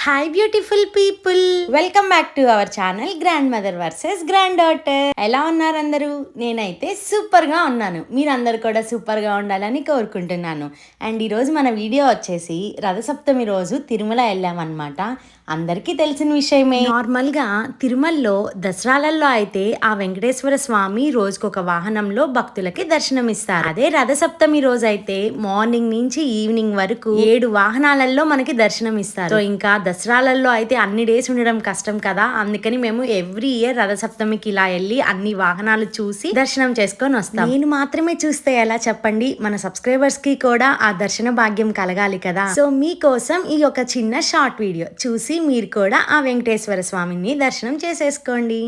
Hi beautiful people, welcome back to our channel grand mother versus grand daughter. ఎలా ఉన్నారు అందరూ? నేనైతే సూపర్గా ఉన్నాను. మీరందరూ కూడా సూపర్గా ఉండాలని కోరుకుంటున్నాను. అండ్ ఈరోజు మన వీడియో వచ్చేసి రథసప్తమి రోజు తిరుమల వెళ్ళామన్నమాట. అందరికీ తెలిసిన విషయమే. నార్మల్గా తిరుమలలో దసరాలలో అయితే ఆ వెంకటేశ్వర స్వామి రోజుకొక వాహనంలో భక్తులకి దర్శనమిస్తారు. అదే రథసప్తమి రోజు అయితే మార్నింగ్ నుంచి ఈవినింగ్ వరకు 7 వాహనాలలో మనకి దర్శనం ఇస్తారు. సో ఇంకా దసరాలలో అయితే అన్ని డేస్ ఉండడం కష్టం కదా, అందుకని మేము ఎవ్రీ ఇయర్ రథసప్తమికి ఇలా వెళ్ళి అన్ని వాహనాలు చూసి దర్శనం చేసుకొని వస్తాం. నేను మాత్రమే చూస్తే ఎలా చెప్పండి, మన సబ్స్క్రైబర్స్ కి కూడా ఆ దర్శన భాగ్యం కలగాలి కదా. సో మీకోసం ఈ ఒక చిన్న షార్ట్ వీడియో చూసి మీరు కూడా ఆ వెంకటేశ్వర స్వామిని దర్శనం చేసేసుకోండి.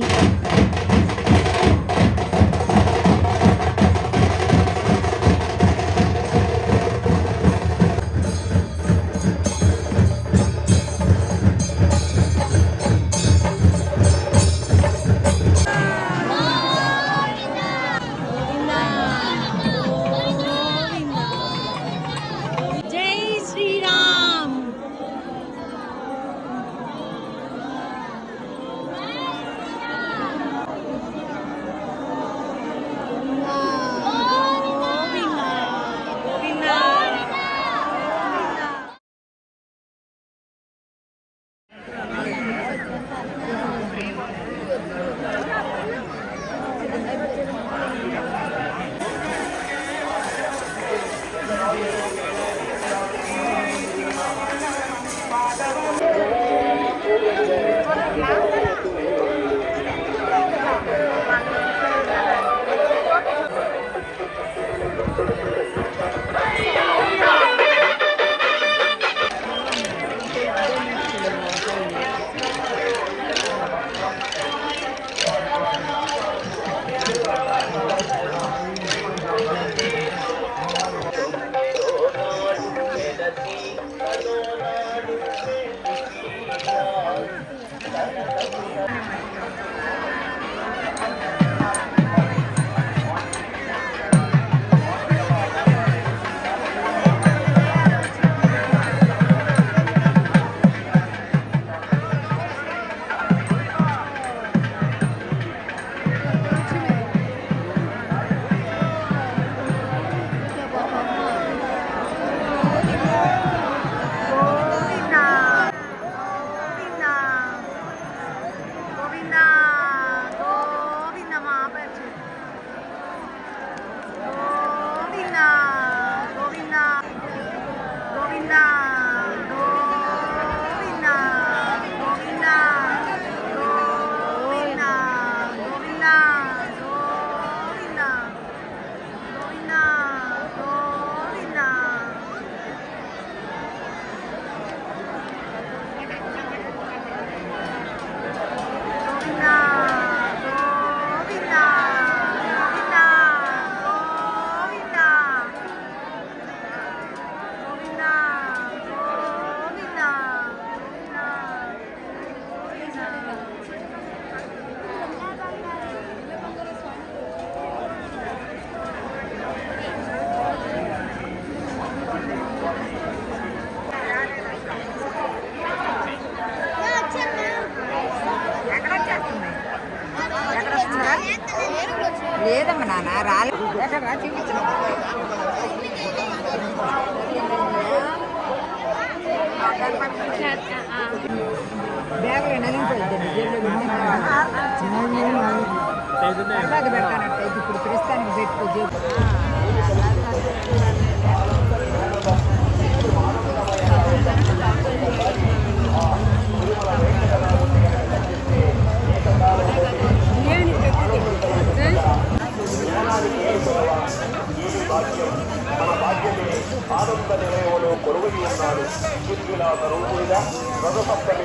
లేదమ్మా నాన్న రాలేదు. బ్యాగులో నలిగిపోయింది, పెడతానంటే ఇప్పుడు ప్రస్తుతానికి పెట్టుకో. మన భాగ్యమే ఆనంద నిలయంలో కొలువై ఉన్నాడు. రథసప్తమి